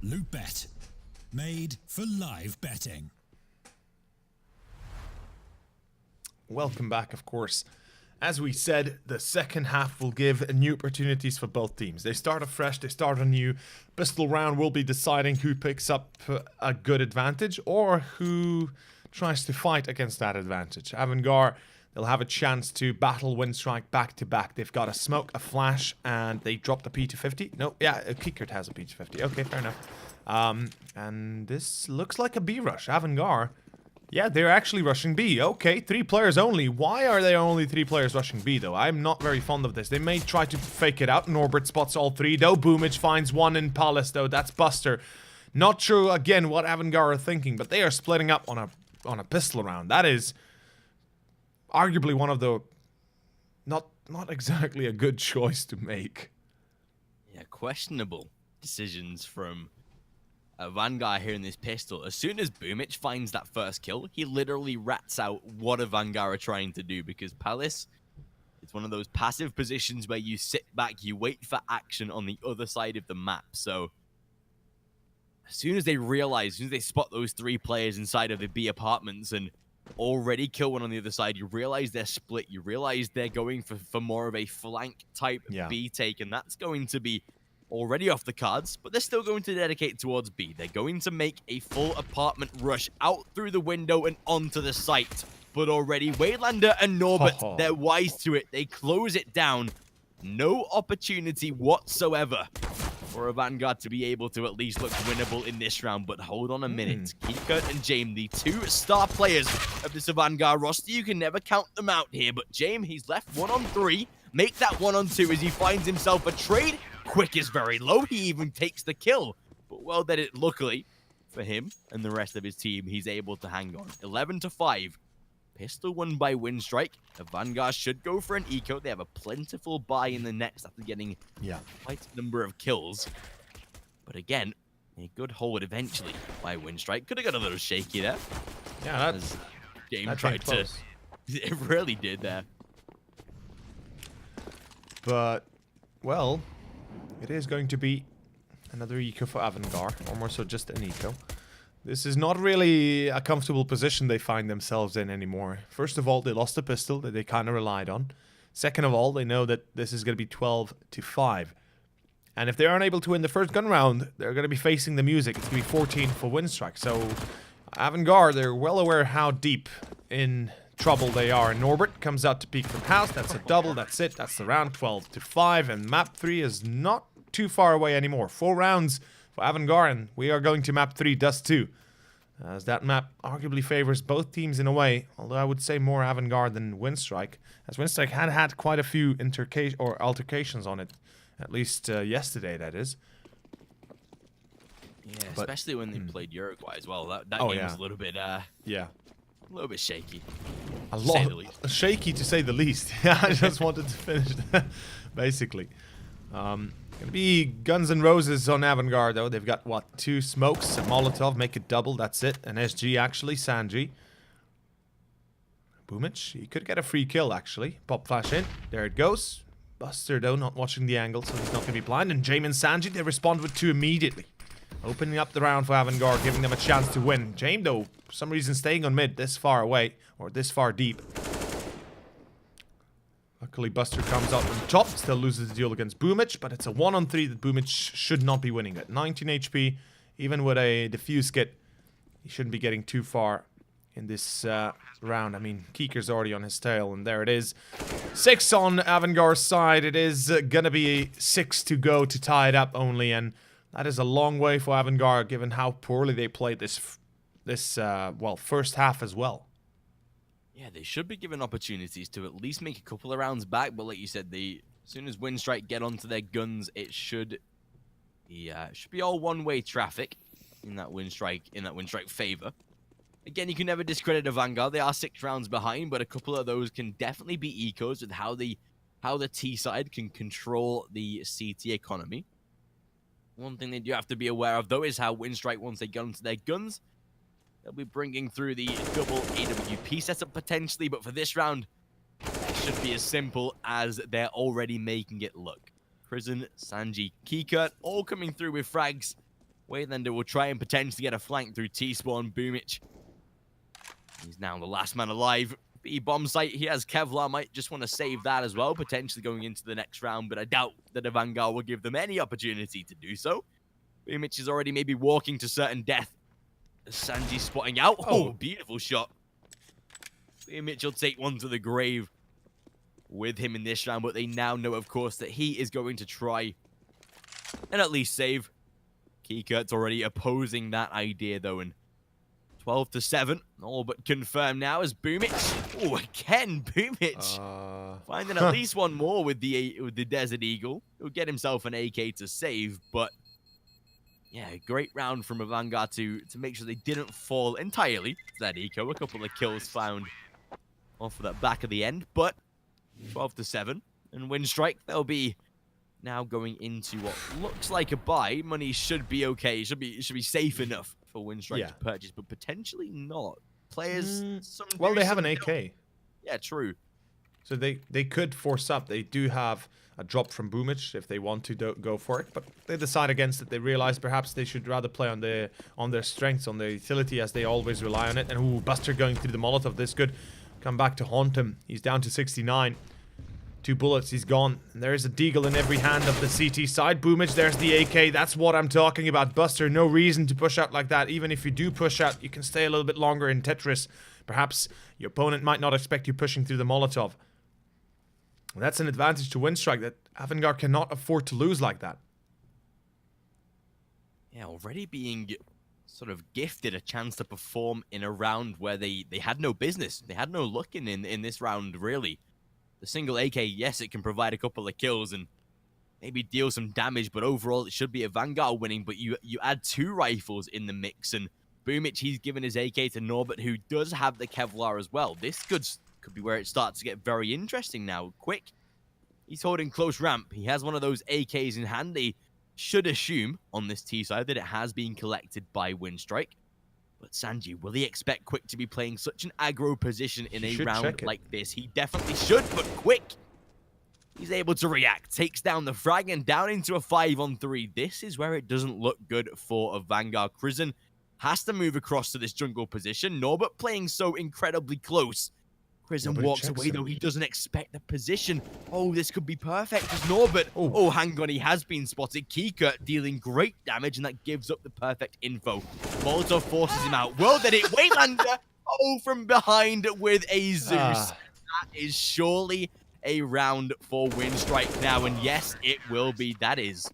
Loot.bet. Made for live betting. Welcome back, of course. As we said, the second half will give new opportunities for both teams. They start afresh, they start anew. Pistol round will be deciding who picks up a good advantage or who tries to fight against that advantage. AVANGAR, they'll have a chance to battle Winstrike back to back. They've got a smoke, a flash, and they dropped a P250. No, yeah, Kiekert has a P250. Okay, fair enough. And this looks like a B rush. AVANGAR, yeah, they're actually rushing B. Okay, 3 players only. Why are there only 3 players rushing B, though? I'm not very fond of this. They may try to fake it out. Norbert spots all 3, though. Boomage finds 1 in Palace, though. That's Buster. Not sure, again, what AVANGAR are thinking, but they are splitting up on a pistol round. That is arguably one of the not exactly a good choice to make. Yeah, questionable decisions from AVANGAR here in this pistol. As soon as Boomich finds that first kill, he literally rats out what AVANGAR are trying to do, because Palace, it's one of those passive positions where you sit back, you wait for action on the other side of the map. So as soon as they realize, as soon as they spot those 3 players inside of the B apartments and already kill one on the other side, you realize they're split, you realize they're going for more of a flank type B take, and that's going to be already off the cards, but they're still going to dedicate towards B. They're going to make a full apartment rush out through the window and onto the site, but already Waylander and Norbert, they're wise to it. They close it down. No opportunity whatsoever for AVANGAR to be able to at least look winnable in this round, but hold on a minute. Kiekert and James, the 2 star players of this AVANGAR roster, you can never count them out here, but James, he's left 1 on 3. Make that 1 on 2 as he finds himself a trade. Quick is very low. He even takes the kill, but well, that it luckily for him and the rest of his team, he's able to hang on. 11-5. Pistol won by Winstrike. AVANGAR should go for an eco. They have a plentiful buy in the next after getting quite a number of kills. But again, a good hold eventually by Winstrike. Could have got a little shaky there. Yeah, that's James tried to. It really did there. But, well, it is going to be another eco for AVANGAR, or more so just an eco. This is not really a comfortable position they find themselves in anymore. First of all, they lost the pistol that they kind of relied on. Second of all, they know that this is going to be 12-5. And if they aren't able to win the first gun round, they're going to be facing the music. It's going to be 14 for Winstrike. So, AVANGAR, they're well aware how deep in trouble they are. Norbert comes out to peek from house. That's a double. That's it. That's the round. 12-5. And map 3 is not too far away anymore. 4 rounds for AVANGAR, and we are going to map 3, Dust 2. As that map arguably favors both teams in a way, although I would say more AVANGAR than Winstrike, as Winstrike had quite a few altercations on it, at least yesterday, that is. Yeah, but, especially when they played Uruguay as well. That game was a little bit, a little bit shaky. A lot shaky, to say the least. Yeah, I just wanted to finish, basically. Gonna be Guns N' Roses on AVANGAR, though. They've got, what, 2 smokes, a Molotov, make it double, that's it. An SG, actually, Sanji. Boomich, he could get a free kill, actually. Pop flash in, there it goes. Buster, though, not watching the angle, so he's not gonna be blind. And James and Sanji, they respond with 2 immediately. Opening up the round for AVANGAR, giving them a chance to win. James, though, for some reason staying on mid this far away, or this far deep. Luckily, Buster comes out on top, still loses the duel against Boomich, but it's a 1 on 3 that Boomich should not be winning at 19 HP. Even with a defuse kit, he shouldn't be getting too far in this round. I mean, Kieker's already on his tail, and there it is. 6 on AVANGAR's side. It is gonna be 6 to go to tie it up only, and that is a long way for AVANGAR, given how poorly they played this well, first half as well. Yeah, they should be given opportunities to at least make a couple of rounds back. But like you said, as soon as Winstrike get onto their guns, it should be all one-way traffic in that Winstrike favor. Again, you can never discredit a Vanguard. They are 6 rounds behind, but a couple of those can definitely be ecos with how the T side can control the CT economy. One thing they do have to be aware of, though, is how Winstrike, once they get onto their guns, they'll be bringing through the double AWP setup potentially, but for this round, it should be as simple as they're already making it look. Prison, Sanji, Kikert, all coming through with frags. Waylander will try and potentially get a flank through T-Spawn. Boomich, he's now the last man alive. B-bomb site, he has Kevlar, might just want to save that as well, potentially going into the next round, but I doubt that a Vanguard will give them any opportunity to do so. Boomich is already maybe walking to certain death. Sanji spotting out. Oh, beautiful shot. Boomich will take one to the grave with him in this round, but they now know, of course, that he is going to try and at least save. Kikert's already opposing that idea, though, and 12-7, all but confirmed now as Boomich. Oh, again, Boomich finding at least one more with the Desert Eagle. He'll get himself an AK to save, but yeah, great round from a Vanguard to make sure they didn't fall entirely to that eco. A couple of kills found off of that back of the end, but 12-7, and Winstrike, they'll be now going into what looks like a buy. Money should be okay. It should be safe enough for Winstrike to purchase, but potentially not. Players, well, they have an AK. Yeah, true. So they could force up. They do have a drop from Boomich if they want to go for it, but they decide against it. They realize perhaps they should rather play on their strengths, on their utility, as they always rely on it. And ooh, Buster going through the Molotov. This could come back to haunt him. He's down to 69. 2 bullets, he's gone. And there's a deagle in every hand of the CT side. Boomich, there's the AK. That's what I'm talking about. Buster, no reason to push out like that. Even if you do push out, you can stay a little bit longer in Tetris. Perhaps your opponent might not expect you pushing through the Molotov. And that's an advantage to Winstrike that AVANGAR cannot afford to lose like that. Yeah, already being sort of gifted a chance to perform in a round where they had no business. They had no luck in this round, really. The single AK, yes, it can provide a couple of kills and maybe deal some damage, but overall it should be a Vanguard winning, but you add 2 rifles in the mix, and Boomich, he's given his AK to Norbert, who does have the Kevlar as well. This could be where it starts to get very interesting now. Quick, he's holding close ramp. He has one of those AKs in hand. They should assume on this T side that it has been collected by Winstrike. But Sanji, will he expect Quick to be playing such an aggro position in a round like this? He definitely should, but Quick, he's able to react. Takes down the frag and down into a 5-on-3. This is where it doesn't look good for a Vanguard. Prison has to move across to this jungle position. Norbert playing so incredibly close. Prison walks away, though. He doesn't expect the position. Oh, this could be perfect as Norbert. Oh, hang on. He has been spotted. Kikert dealing great damage, and that gives up the perfect info. Molotov forces him out. Well, then it Waylander. Oh, from behind with a Zeus. That is surely a round for Winstrike now. And yes, it will be. That is.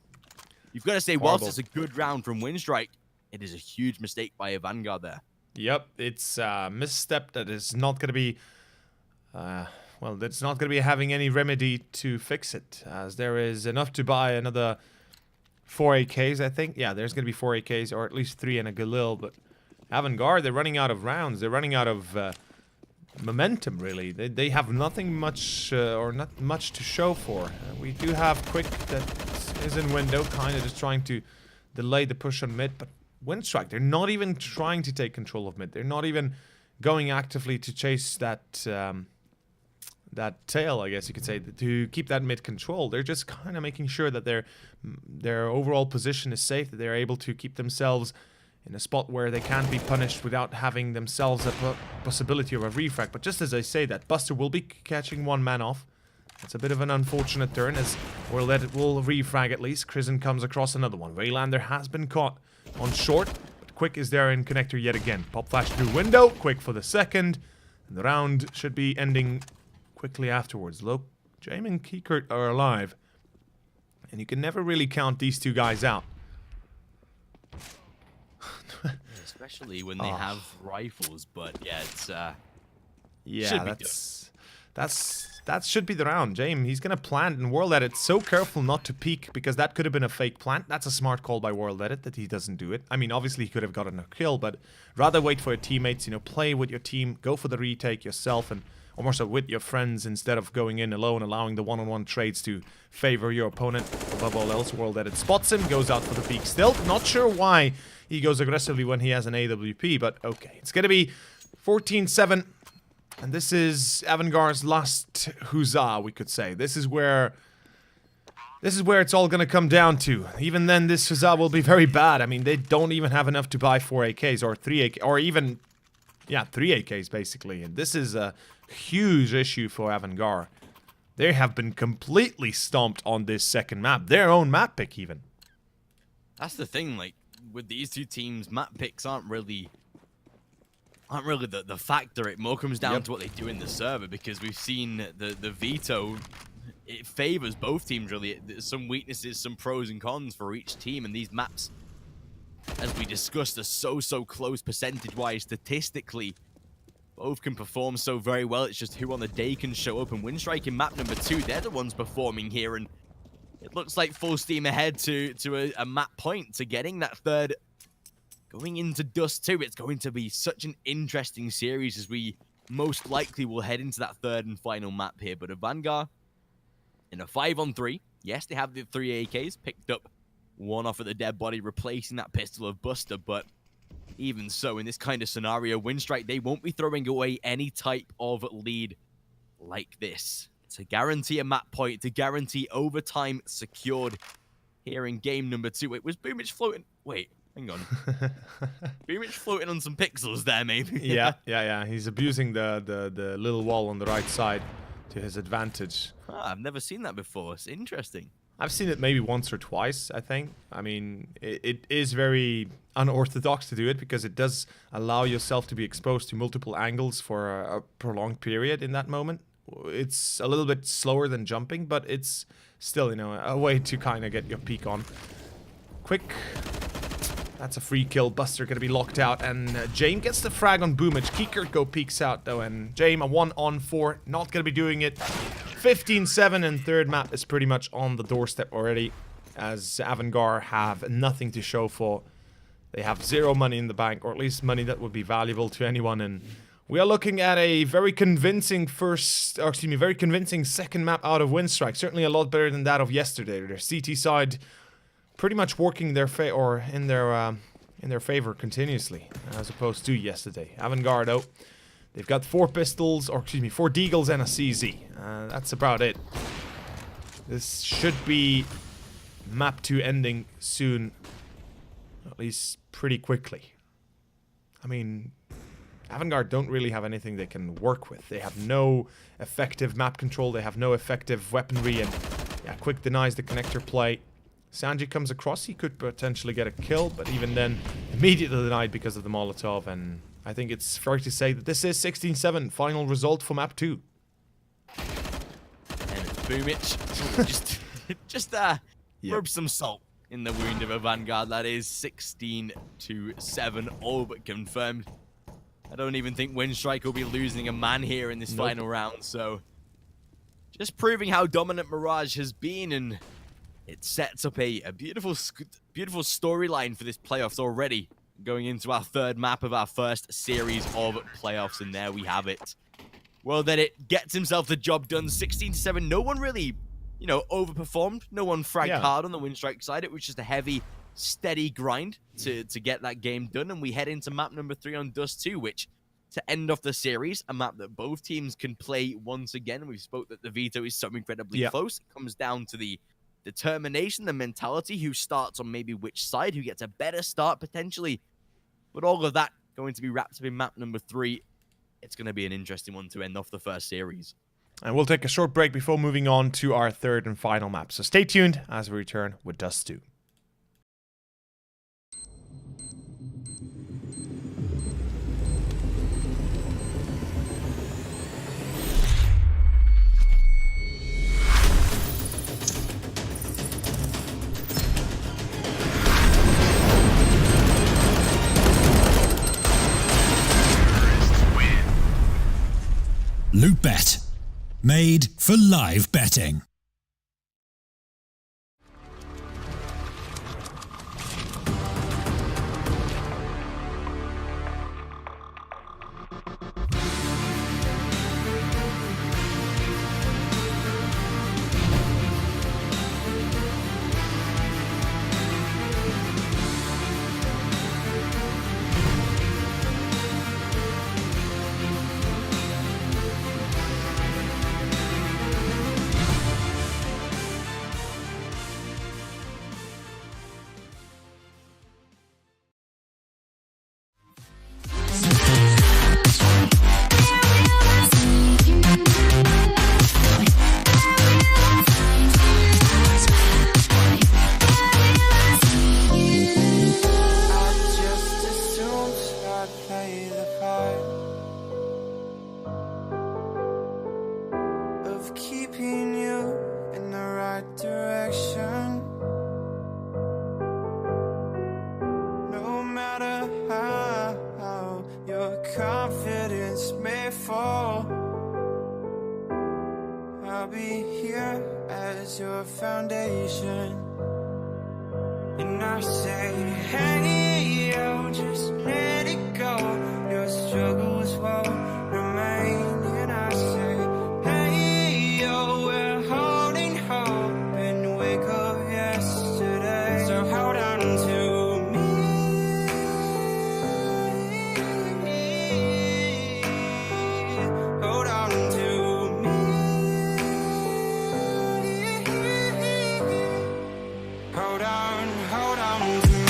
You've got to say, whilst it's a good round from Winstrike, it is a huge mistake by a Vanguard there. Yep, it's a misstep that is not going to be... well, that's not going to be having any remedy to fix it, as there is enough to buy another 4 AKs, I think. Yeah, there's going to be 4 AKs, or at least 3 and a Galil, but AVANGAR, they're running out of rounds. They're running out of momentum, really. They have nothing much, or not much to show for. We do have Quick that is in window, kind of just trying to delay the push on mid, but Winstrike, they're not even trying to take control of mid. They're not even going actively to chase that... that tail, I guess you could say, to keep that mid control. They're just kind of making sure that their overall position is safe, that they're able to keep themselves in a spot where they can't be punished without having themselves a possibility of a refrag. But just as I say that, Buster will be catching 1 man off. It's a bit of an unfortunate turn, as we'll refrag at least. Prison comes across another one. Waylander has been caught on short, but Quick is there in connector yet again. Pop flash through window, Quick for the second, and the round should be ending quickly afterwards. Look, Jaime and Kikert are alive, and you can never really count these 2 guys out. Especially when they have rifles, but yeah, it's... Yeah, that should be the round. James, he's gonna plant and World Edit. So careful not to peek because that could have been a fake plant. That's a smart call by World Edit that he doesn't do it. I mean, obviously he could have gotten a kill, but rather wait for your teammates. You know, play with your team, go for the retake yourself, and or more so with your friends instead of going in alone, allowing the one-on-one trades to favor your opponent. Above all else, World Edit spots him, goes out for the peek. Still not sure why he goes aggressively when he has an AWP, but okay, it's gonna be 14-7. And this is AVANGAR's last huzzah, we could say. This is where it's all gonna come down to. Even then, this huzzah will be very bad. I mean, they don't even have enough to buy 4 AKs or 3 AK, or even, yeah, 3 AKs basically. And this is a huge issue for AVANGAR. They have been completely stomped on this second map. Their own map pick, even. That's the thing, like, with these two teams, map picks aren't really the factor. It more comes down to what they do in the server, because we've seen the veto, it favors both teams really. There's some weaknesses, some pros and cons for each team, and these maps, as we discussed, are so close percentage-wise. Statistically, both can perform so very well. It's just who on the day can show up, and Winstrike in map number 2, they're the ones performing here, and it looks like full steam ahead to a map point, to getting that third. Going into Dust 2, it's going to be such an interesting series, as we most likely will head into that third and final map here. But AVANGAR, in a 5-on-3, yes, they have the 3 AKs, picked up one off of the dead body, replacing that pistol of Buster, but even so, in this kind of scenario, Winstrike, they won't be throwing away any type of lead like this to guarantee a map point, to guarantee overtime secured here in game number 2. Wait, was Boomich floating? Wait. Hang on. Boomich floating on some pixels there, maybe. yeah. He's abusing the little wall on the right side to his advantage. I've never seen that before. It's interesting. I've seen it maybe once or twice, I think. I mean, it is very unorthodox to do it, because it does allow yourself to be exposed to multiple angles for a prolonged period in that moment. It's a little bit slower than jumping, but it's still, you know, a way to kind of get your peek on. Quick. That's a free kill. Buster gonna be locked out, and James gets the frag on Boomich. Kikerko peeks out though, and James a 1-on-4, not gonna be doing it. 15-7, and third map is pretty much on the doorstep already, as AVANGAR have nothing to show for. They have 0 money in the bank, or at least money that would be valuable to anyone, and we are looking at a very convincing very convincing second map out of Winstrike. Certainly a lot better than that of yesterday. Their CT side pretty much working in their favor continuously, as opposed to yesterday. AVANGAR though, they've got 4 pistols, or excuse me, 4 deagles and a CZ. That's about it. This should be map 2 ending soon, at least pretty quickly. I mean, AVANGAR don't really have anything they can work with. They have no effective map control, they have no effective weaponry, and yeah, quick denies the connector play. Sanji comes across, he could potentially get a kill, but even then, immediately denied because of the Molotov, and I think it's fair to say that this is 16-7, final result for map 2. And it's Boomich. just rub some salt in the wound of AVANGAR. That is 16-7, all but confirmed. I don't even think Winstrike will be losing a man here in this final round, so just proving how dominant Mirage has been, and it sets up a beautiful storyline for this playoffs already, going into our third map of our first series of playoffs, and there we have it. Well, then it gets himself the job done, 16-7. No one really, you know, overperformed. No one fragged hard on the Winstrike side. It was just a heavy, steady grind to get that game done, and we head into map number 3 on Dust 2, which, to end off the series, a map that both teams can play once again. We've spoke that the veto is so incredibly close. It comes down to the determination, the mentality, who starts on maybe which side, who gets a better start potentially. But all of that going to be wrapped up in map number 3. It's going to be an interesting one to end off the first series. And we'll take a short break before moving on to our third and final map. So stay tuned as we return with Dust 2. Loot.bet. Made for live betting. Keeping you in the right direction, no matter how your confidence may fall, I'll be here as your foundation. And I say, hey, yo, just let it go. Your struggles won't remain. And I say, we're holding hope and wake up yesterday. So hold on to me. Hold on to me. Hold on to me.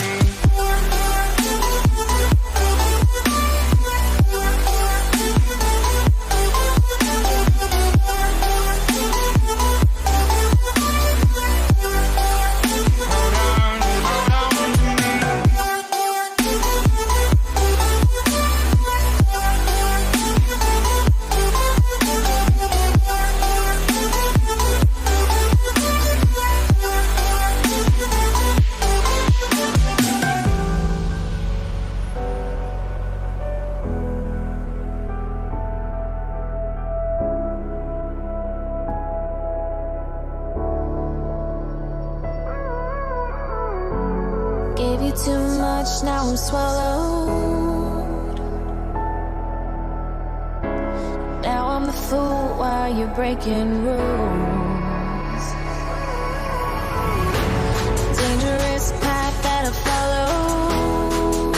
Gave you too much, now I'm swallowed. Now I'm the fool while you're breaking rules. Dangerous path that I follow.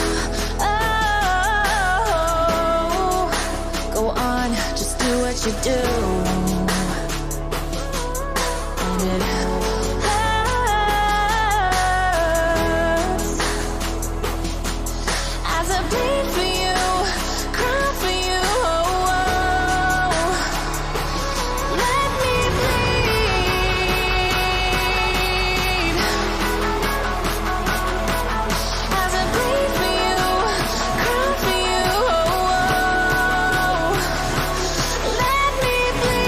Oh, go on, just do what you do. And it as I bleed for you, cry for you, oh, oh. Let me bleed. As I bleed for you, cry for you, oh, oh. Let me bleed.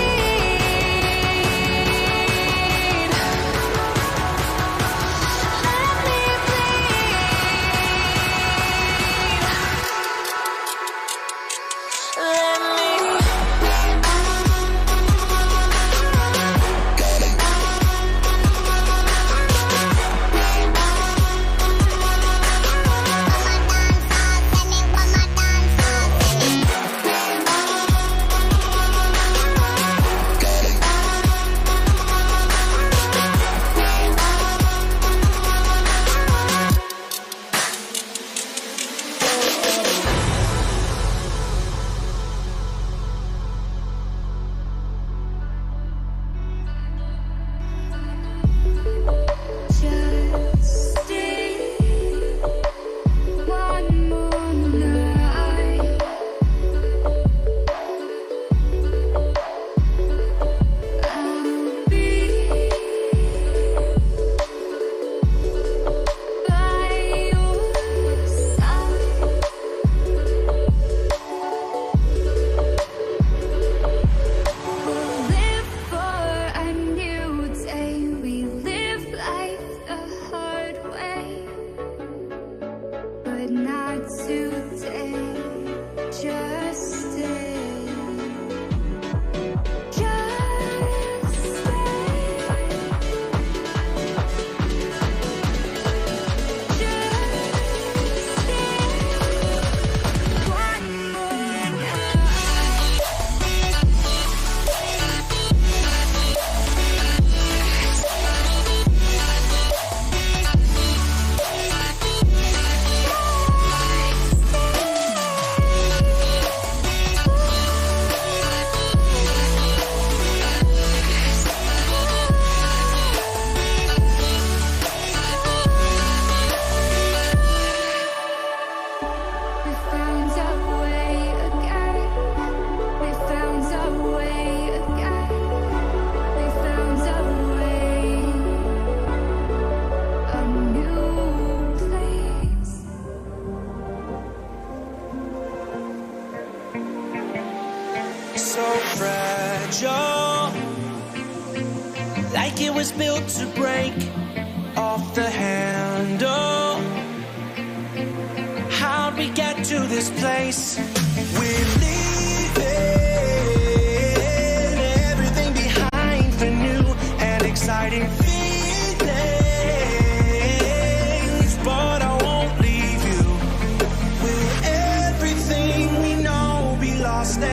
so fragile, like it was built to break off the handle. How'd we get to this place? We're leaving everything behind for new and exciting.